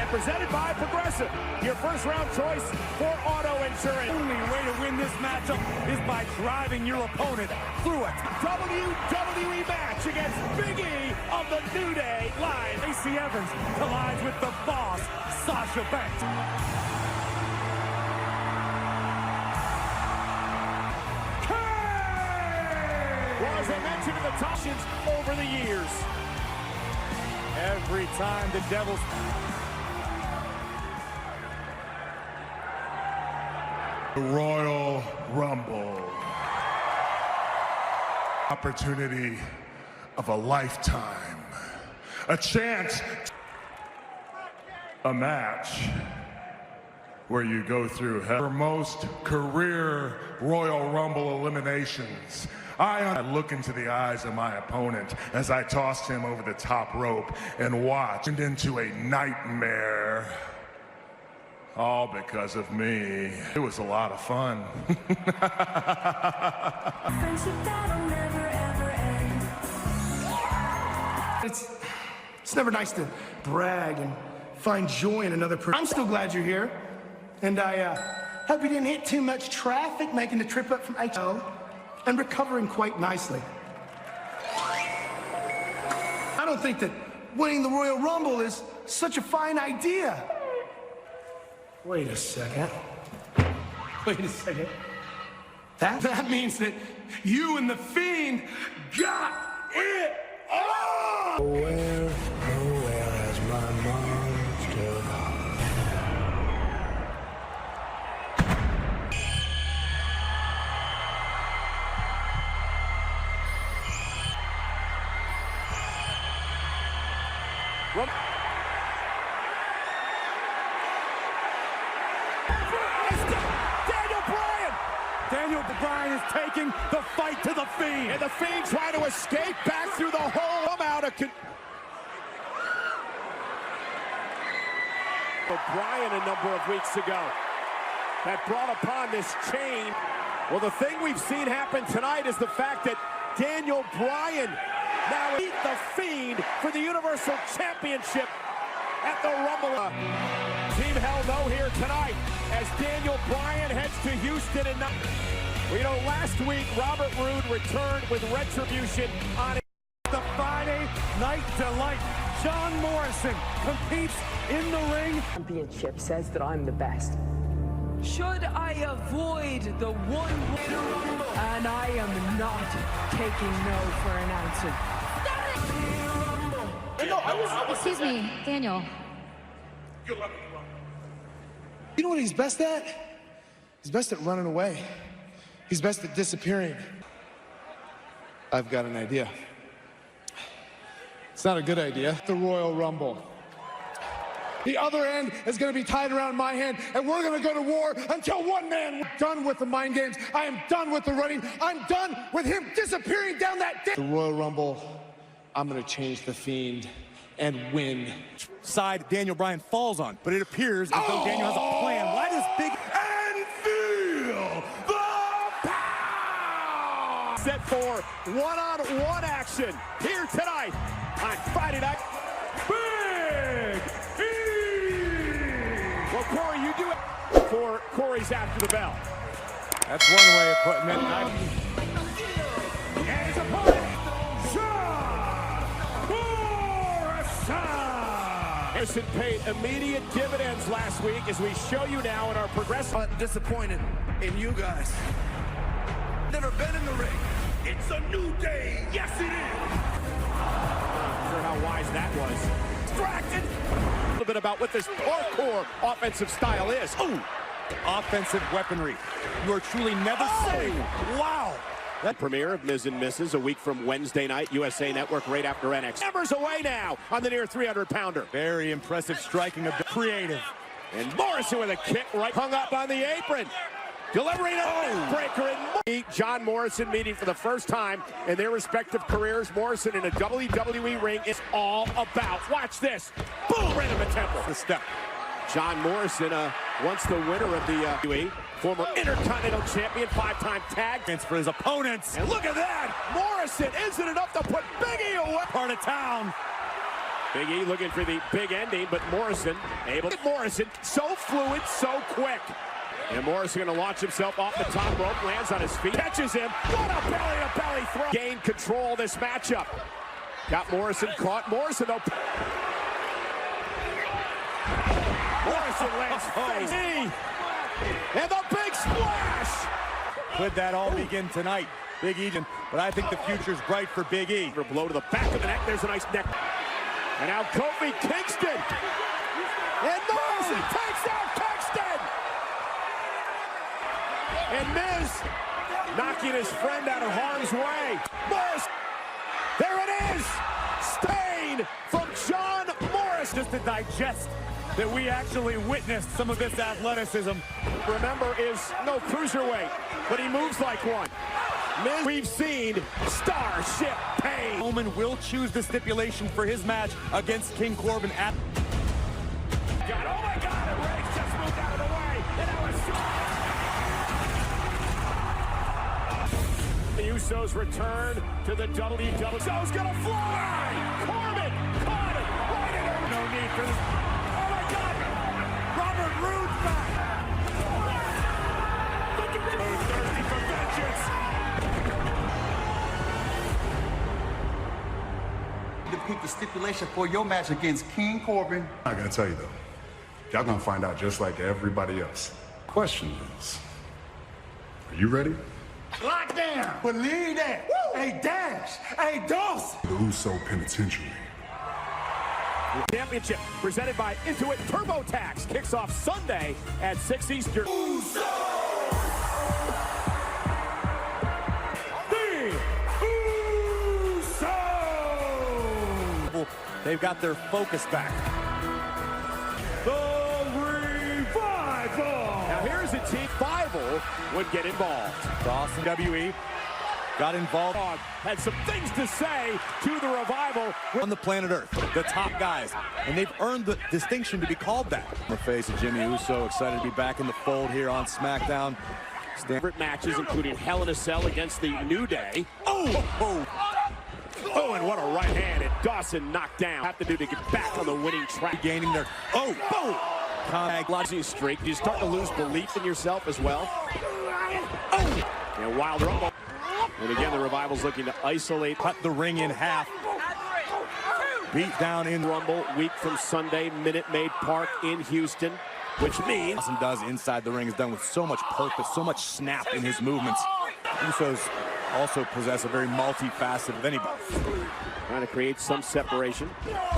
and presented by Progressive, your first-round choice for auto insurance. The only way to win this matchup is by driving your opponent through it. WWE match against Big E of the New Day live. Lacey Evans collides with the boss, Sasha Banks. Well, as I mentioned in the tops over the years, every time the Devils... The Royal Rumble. Opportunity of a lifetime. A chance. A match where you go through hell. For most career Royal Rumble eliminations, I look into the eyes of my opponent as I tossed him over the top rope and watched into a nightmare. All because of me. It was a lot of fun. It's never nice to brag and find joy in another person. I'm still glad you're here. And I hope you didn't hit too much traffic making the trip up from HO and recovering quite nicely. I don't think that winning the Royal Rumble is such a fine idea. Wait a second. Wait a second. That means that you and the Fiend got it all! Nowhere has my monster gone. Daniel Bryan is taking the fight to the Fiend. And the Fiend trying to escape back through the hole. I'm out of Brian a number of weeks ago that brought upon this chain. Well, the thing we've seen happen tonight is the fact that Daniel Bryan now beat the Fiend for the Universal Championship at the Rumble. Team Hell No here tonight as Daniel Bryan heads to Houston. And well, you know, last week Robert Roode returned with retribution on the Friday Night Delight. John Morrison competes in the ring. Championship says that I'm the best. Should I avoid the one and I am not taking no for an answer. Excuse me, Daniel. You know what he's best at? He's best at running away. He's best at disappearing. I've got an idea. It's not a good idea. The Royal Rumble. The other end is going to be tied around my hand, and we're going to go to war until one man. We're done with the mind games. I am done with the running. I'm done with him disappearing down that. The Royal Rumble. I'm going to change the Fiend and win. Side Daniel Bryan falls on, but it appears as though Daniel has a plan. Why does Big And feel the power! Set for one-on-one action here tonight on Friday night. Big E! Well, Corey, you do it for Corey's after the bell. That's one way of putting it. And his opponent, Harrison paid immediate dividends last week as we show you now in our progressive. I'm disappointed in you guys. Never been in the ring. It's a new day. Yes, it is. Not sure how wise that was. Distracted. A little bit about what this hardcore offensive style is. Ooh, offensive weaponry. You are truly never safe. Wow. That premiere of Ms. and Mrs. a week from Wednesday night, USA Network, right after NXT. Hammers away now on the near 300-pounder. Very impressive striking, a bit creative. And Morrison with a kick right hung up on the apron. Delivering a breaker and John Morrison meeting for the first time in their respective careers. Morrison in a WWE ring is all about. Watch this. Boom, right in the temple. The step. John Morrison, once the winner of the WWE, former Intercontinental Champion, 5-time tag. For his opponents. And look at that. Morrison, isn't enough to put Big E away. Part of town. Big E looking for the big ending, but Morrison able to. Morrison, so fluid, so quick. And Morrison going to launch himself off the top rope, lands on his feet, catches him. What a belly-to-belly throw. Gain control of this matchup. Got Morrison caught. Morrison, though. Morrison lands face. And the big splash. Could that all begin tonight? Big E, but I think the future's bright for Big E. Blow to the back of the neck. There's a nice neck. And now Kofi Kingston. And Morrison takes out Kingston. And Miz knocking his friend out of harm's way. Morrison. There it is. Stain from John Morris. Just to digest that we actually witnessed some of this athleticism. Remember, is no cruiserweight, but he moves like one. Miz, we've seen Starship Pain. Roman will choose the stipulation for his match against King Corbin at... Oh my God, and Reigns just moved out of the way. And now it's... The Usos return to the WWE. Usos gonna fly! Corbin caught it! Right in her. No need for this. Oh my God! Robert Roode's back! Look at this! Thirsty for vengeance! To pick the stipulation for your match against King Corbin. I gotta tell you though, y'all gonna find out just like everybody else. Question is, are you ready? Lockdown. Believe that. Woo. A dash. A dose. The Uso Penitentiary. Championship presented by Intuit TurboTax kicks off Sunday at 6 Eastern. Uso! They've got their focus back. The Revival! Now here's a team. Revival would get involved. Cross and WE got involved. Had some things to say to the Revival. On the planet Earth, the top guys. And they've earned the distinction to be called that. On the face of Jimmy Uso, excited to be back in the fold here on SmackDown. Favorite matches, including Hell in a Cell against the New Day. Oh, and what a right hand, and Dawson knocked down. Have to do to get back on the winning track. Gaining their, losing streak. You start to lose belief in yourself as well. And Wild Rumble. And again, the Revival's looking to isolate. Cut the ring in half. Beat down in Rumble, week from Sunday, Minute Maid Park in Houston, which means... Dawson does inside the ring is done with so much purpose, so much snap in his movements. Usos also possess a very multifaceted of anybody. Trying to create some separation.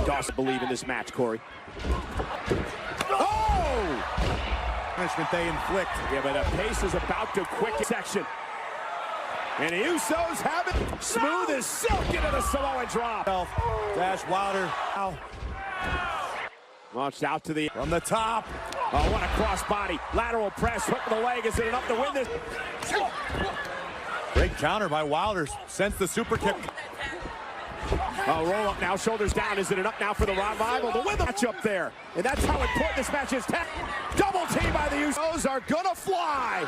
Dawson believe in this match, Corey. Oh! Punishment they inflict. Yeah, but the pace is about to quicken section. And the Usos have it. Smooth as silk into the Samoan drop. Dash Wilder. Launched out to the... From the top. Oh, what a crossbody. Lateral press. Hook to the leg. Is it enough to win this? Great counter by Wilder. Sends the super kick. Oh, roll up now. Shoulders down. Is it enough now for the Revival to win the match up there? And that's how important this match is. Double team by the Usos are gonna fly.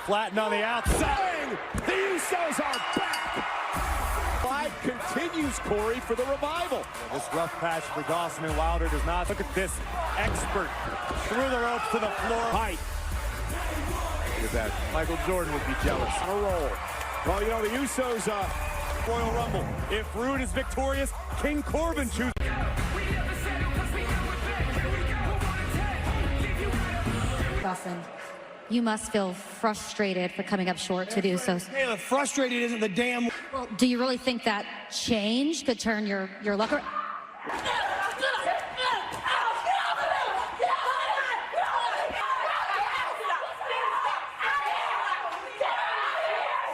Flatten on the outside. The Usos are back. Fight continues, Corey, for the Revival. This rough patch for Dawson and Wilder does not. Look at this expert through the ropes to the floor. Height. Look at that. Michael Jordan would be jealous. On a roll. Well, you know, the Usos, Royal Rumble. If Rude is victorious, King Corbin chooses. Dawson, you must feel frustrated for coming up short to do so. Hey, frustrated isn't the damn... Well, do you really think that change could turn your luck around?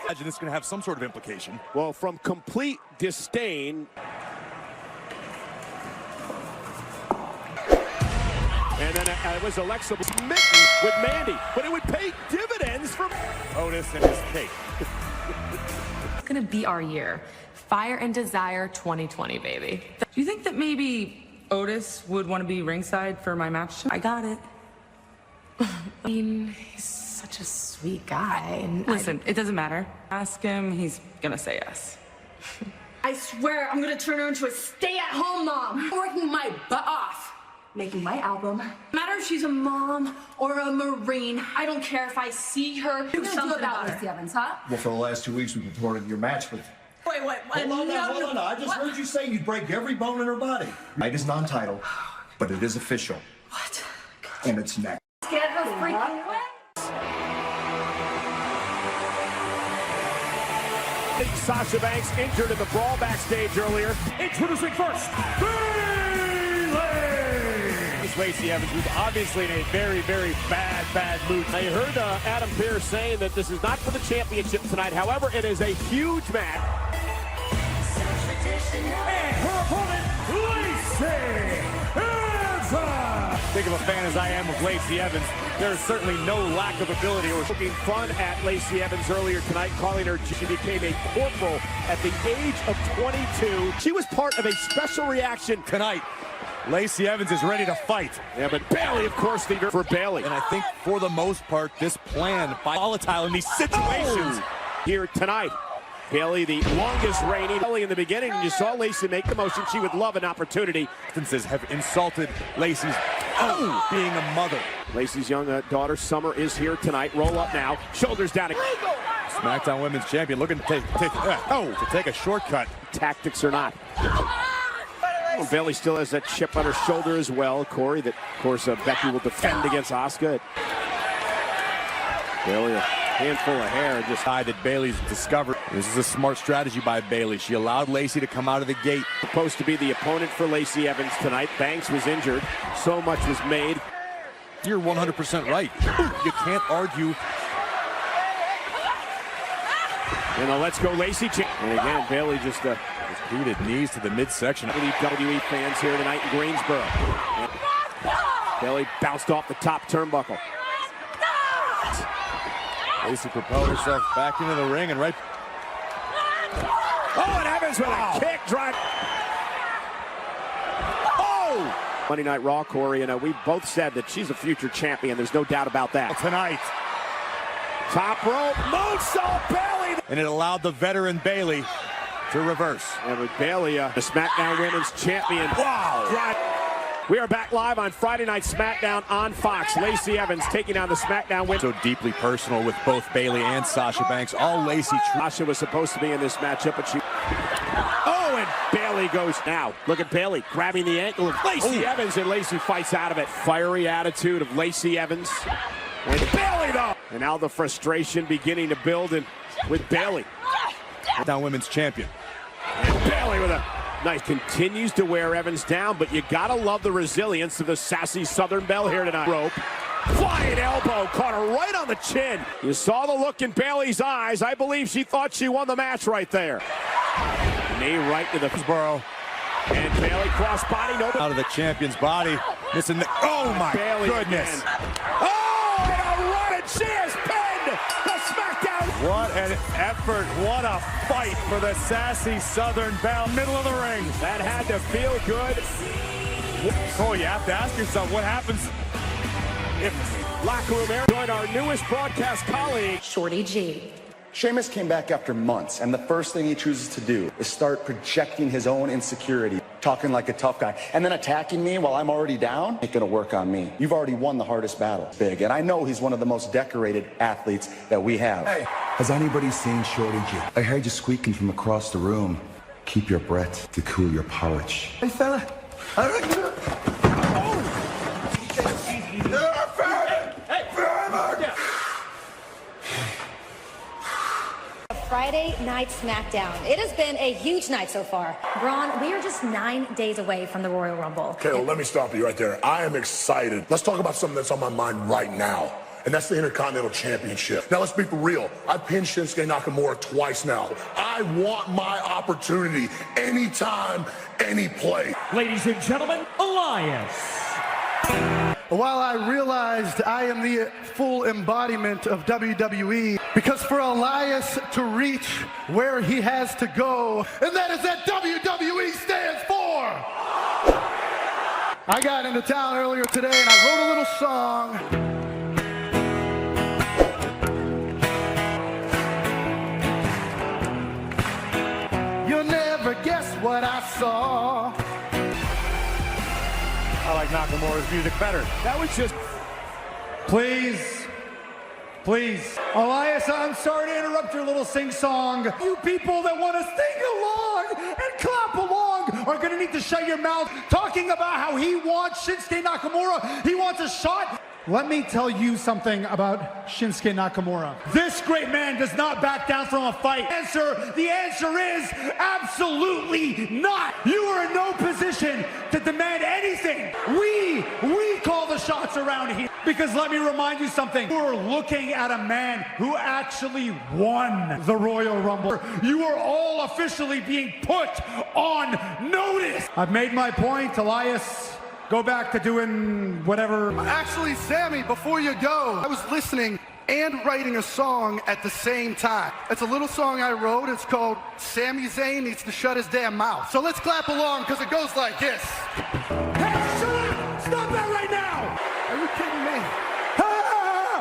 Imagine it's going to have some sort of implication. well, from complete disdain. And then it was Alexa smitten with Mandy, but it would pay dividends from Otis and his cake. It's gonna be our year. Fire and Desire 2020, baby. Do you think that maybe Otis would want to be ringside for my match? I got it. I mean, he's such a sweet guy. And listen, it doesn't matter. Ask him, he's gonna say yes. I swear I'm gonna turn her into a stay-at-home mom. I'm working my butt off, making my album. No matter if she's a mom or a Marine, I don't care if I see her do something about Lacey Evans, huh? Well, for the last 2 weeks, we've reported your match with... Wait, Hold on. I just heard you say you'd break every bone in her body. Fight is non-title, but it is official. What? And it's next. Get her freaking away. Sasha Banks injured in the brawl backstage earlier. Introducing first, Lacey Evans, who's obviously in a very, very bad mood. I heard Adam Pearce saying that this is not for the championship tonight. However, it is a huge match. and her opponent, Lacey Evans. Big of a fan as I am of Lacey Evans, there is certainly no lack of ability. We're poking fun at Lacey Evans earlier tonight, calling her she became a corporal at the age of 22. She was part of a special reaction Tonight, Lacey Evans is ready to fight. Yeah, but Bayley, of course, the for Bayley. And I think for the most part, this plan volatile in these situations. Here tonight, Bayley, the longest reigning. Bayley in the beginning, you saw Lacey make the motion. She would love an opportunity. Instances have insulted Lacey's being a mother. Lacey's young daughter, Summer, is here tonight. Roll up now, shoulders down. SmackDown Women's Champion looking to take a shortcut. Tactics or not. Well, Bayley still has that chip on her shoulder as well, Corey, that, of course, Becky will defend against Asuka. Bayley, a handful of hair, just High that Bayley's discovered. This is a smart strategy by Bayley. She allowed Lacey to come out of the gate. Supposed to be the opponent for Lacey Evans tonight. Banks was injured. So much was made. You're 100% right. You can't argue. And let's go Lacey. And again, Bayley just Repeated knees to the midsection. WWE fans here tonight in Greensboro. And Bayley bounced off the top turnbuckle. Lacey propelled herself back into the ring and right. Oh, and Evans with a kick drive. Oh! Monday Night Raw, Corey, and we both said that she's a future champion. There's no doubt about that. Tonight. Top rope, moonsault, Bayley. And it allowed the veteran Bayley to reverse. And with Bayley, the SmackDown Women's Champion. Wow! Drive. We are back live on Friday Night SmackDown on Fox. Lacey Evans taking on the SmackDown Women. So deeply personal with both Bayley and Sasha Banks. All Lacey. Sasha was supposed to be in this matchup, but she... Oh, and Bayley goes now. Look at Bayley grabbing the ankle of Lacey Evans, and Lacey fights out of it. Fiery attitude of Lacey Evans. And Bayley, though. And now the frustration beginning to build with Bayley. SmackDown Women's Champion. And Bayley with a... Nice, continues to wear Evans down, but you gotta love the resilience of the sassy Southern Belle here tonight. Rope, flying elbow, caught her right on the chin. You saw the look in Bayley's eyes. I believe she thought she won the match right there. Knee right to the Borough. And Bayley crossbody, no. Out of the champion's body, missing the, oh my Bayley goodness. Again. Oh, and a run, and she has pinned the SmackDown. What an effort, what a fight for the sassy Southern Belle, middle of the ring. That had to feel good. Oh, you have to ask yourself what happens if Locker room air. Join our newest broadcast colleague, Shorty G. Sheamus came back after months, and the first thing he chooses to do is start projecting his own insecurity, talking like a tough guy, and then attacking me while I'm already down. Ain't gonna work on me. You've already won the hardest battle, Big, and I know he's one of the most decorated athletes that we have. Hey. Has anybody seen Shorty G? I heard you squeaking from across the room. Keep your breath to cool your porridge. Hey, fella. Friday Night SmackDown. It has been a huge night so far. Braun, we are just 9 days away from the Royal Rumble. Okay, well, let me stop you right there. I am excited. Let's talk about something that's on my mind right now, and that's the Intercontinental Championship. Now, let's be for real. I've pinned Shinsuke Nakamura twice now. I want my opportunity anytime, any place. Ladies and gentlemen, Elias. While I realized I am the full embodiment of WWE, because for Elias to reach where he has to go, and that is that WWE stands for. I got into town earlier today and I wrote a little song. You're never saw. I like Nakamura's music better. That was just... Please. Elias, I'm sorry to interrupt your little sing-song. You people that want to sing along and clap along are going to need to shut your mouth talking about how he wants Shinsuke Nakamura. He wants a shot. Let me tell you something about Shinsuke Nakamura. This great man does not back down from a fight. The answer is absolutely not. You are in no position to demand anything. We call the shots around here. Because let me remind you something. We're looking at a man who actually won the Royal Rumble. You are all officially being put on notice. I've made my point, Elias. Go back to doing whatever. Actually, Sammy, before you go, I was listening and writing a song at the same time. It's a little song I wrote. It's called Sami Zayn Needs to Shut His Damn Mouth. So let's clap along because it goes like this. Hey, shut up! Stop that right now! Are you kidding me?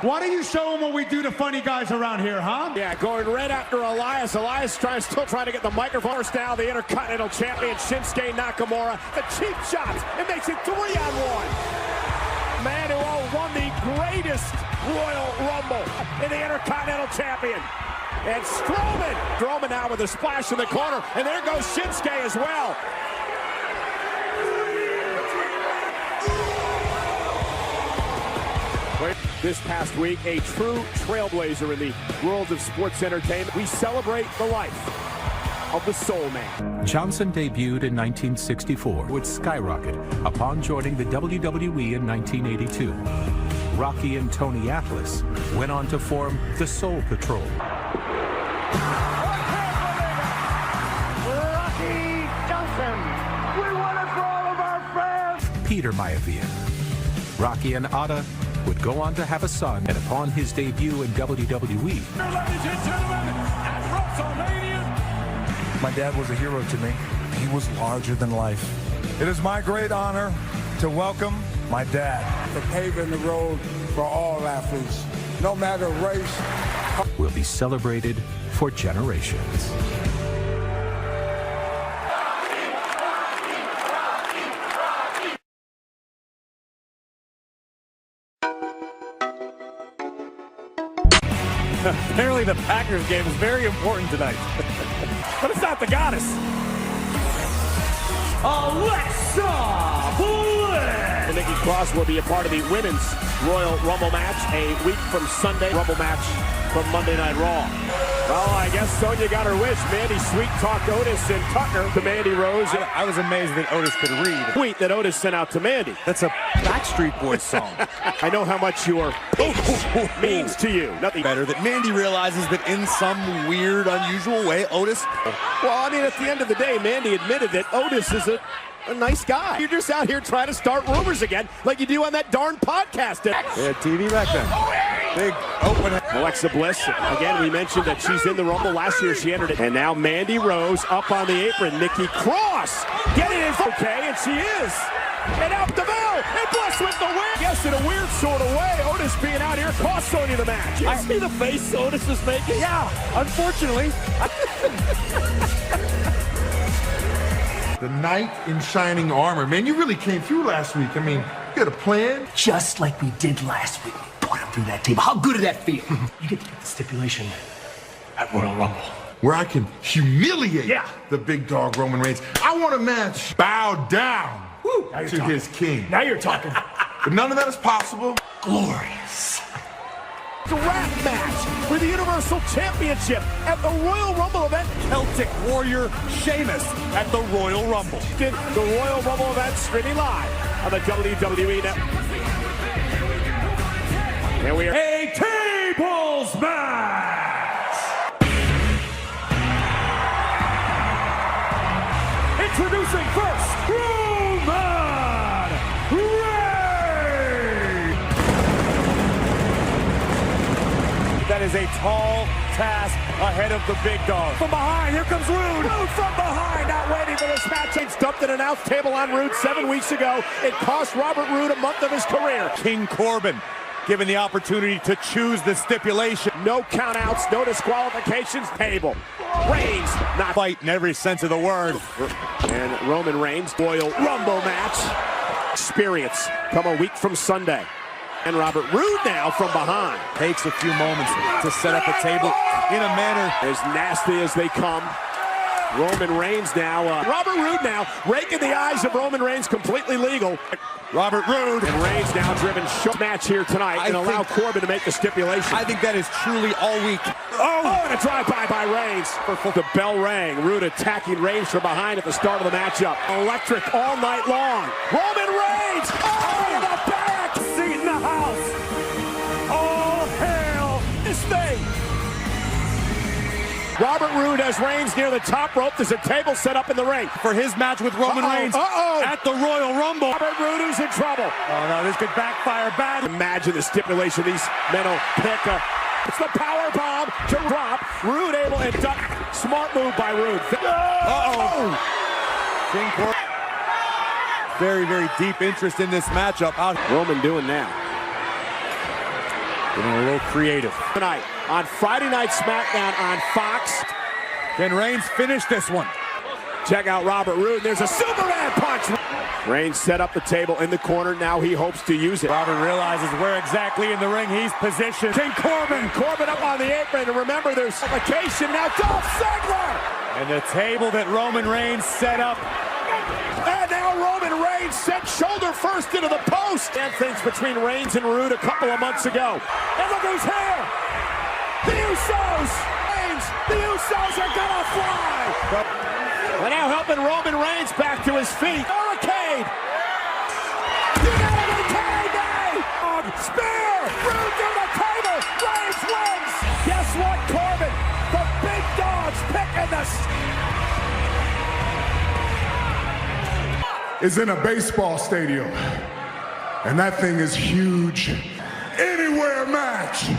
Why don't you show them what we do to funny guys around here, huh? Yeah, going right after Elias. Still trying to get the microphone. First down, the Intercontinental Champion, Shinsuke Nakamura. The cheap shots. It makes it 3-on-1. Man who won the greatest Royal Rumble in the Intercontinental Champion. And Strowman now with a splash in the corner. And there goes Shinsuke as well. This past week, a true trailblazer in the world of sports entertainment. We celebrate the life of the Soul Man. Johnson debuted in 1964 with Skyrocket upon joining the WWE in 1982. Rocky and Tony Atlas went on to form the Soul Patrol. Rocky Johnson, we want it for all of our fans. Peter Maivia. Rocky and عودة would go on to have a son, and upon his debut in WWE, Ladies and gentlemen, at WrestleMania. My dad was a hero to me. He was larger than life. It is my great honor to welcome my dad. For paving the road for all athletes, no matter race. Will be celebrated for generations. Apparently the Packers game is very important tonight. But it's not the goddess. Alexa Bliss! And Nikki Cross will be a part of the Women's Royal Rumble match a week from Sunday. Rumble match from Monday Night Raw. Well, I guess Sonya got her wish. Mandy sweet-talked Otis and Tucker to Mandy Rose. I was amazed that Otis could read. Tweet that Otis sent out to Mandy. That's a Backstreet Boys song. I know how much your means to you. Nothing better that Mandy realizes that in some weird, unusual way, Otis... Well, I mean, at the end of the day, Mandy admitted that Otis is a nice guy. You're just out here trying to start rumors again like you do on that darn podcast. Yeah, TV back then. Big open. Alexa Bliss, again, we mentioned that she's in the Rumble. Last year she entered it. And now Mandy Rose up on the apron. Nikki Cross getting it. Okay, and she is. And out the bell. And Bliss with the win. Yes, in a weird sort of way, Otis being out here cost Sonya the match. You see the face Otis is making? Yeah, unfortunately. The knight in shining armor. Man, you really came through last week. I mean, you had a plan. Just like we did last week. We brought him through that table. How good did that feel? You get to get the stipulation at Royal Rumble. Where I can humiliate the big dog Roman Reigns. I want a match bow down to his king. Now you're talking. But none of that is possible. Glorious. Draft match for the Universal Championship at the Royal Rumble event. Celtic Warrior Sheamus at the Royal Rumble. The Royal Rumble event streaming live on the WWE Network. And we are a tables match. Introducing first, Roman Reigns. That is a tall task ahead of the big dog. From behind, here comes Rude. Rude from behind, not waiting for this match. He stumped an announce table on Rude 7 weeks ago. It cost Robert Roode a month of his career. King Corbin given the opportunity to choose the stipulation. No countouts, no disqualifications. Table. Reigns not fight in every sense of the word. And Roman Reigns, Royal Rumble match. Experience come a week from Sunday. And Robert Roode now from behind. Takes a few moments to set up a table in a manner as nasty as they come. Roman Reigns now, Robert Roode now, raking the eyes of Roman Reigns, completely legal. Robert Roode. And Reigns now driven short match here tonight and allow Corbin to make the stipulation. I think that is truly all week. Oh, and a drive-by by Reigns. The bell rang. Roode attacking Reigns from behind at the start of the matchup. Electric all night long. Roman Reigns! Oh, the back! Seat in the house. All hail this thing. Robert Roode has Reigns near the top rope. There's a table set up in the ring for his match with Roman Reigns at the Royal Rumble. Robert Roode is in trouble. Oh no, this could backfire bad. Imagine the stipulation these men will pick. It's the power bomb to drop. Roode able and duck. Smart move by Roode. King Corbin. Very, very deep interest in this matchup. Roman doing now. Getting a little creative. Tonight on Friday Night SmackDown on Fox. Can Reigns finish this one? Check out Robert Roode. There's a Superman punch. Reigns set up the table in the corner. Now he hopes to use it. Robert realizes where exactly in the ring he's positioned. King Corbin. Corbin up on the apron. And remember, there's application now. Dolph Ziggler. And the table that Roman Reigns set up. And now Roman Reigns sent shoulder first into the post. And things between Reigns and Roode a couple of months ago. And look who's here. The Usos. Reigns. The Usos are gonna fly. And now helping Roman Reigns back to his feet. Hurricane. You gotta retain me. Spear. Roode to the table. Reigns wins. Guess what, Corbin? The big dog's picking this. Is in a baseball stadium, and that thing is huge. Anywhere match.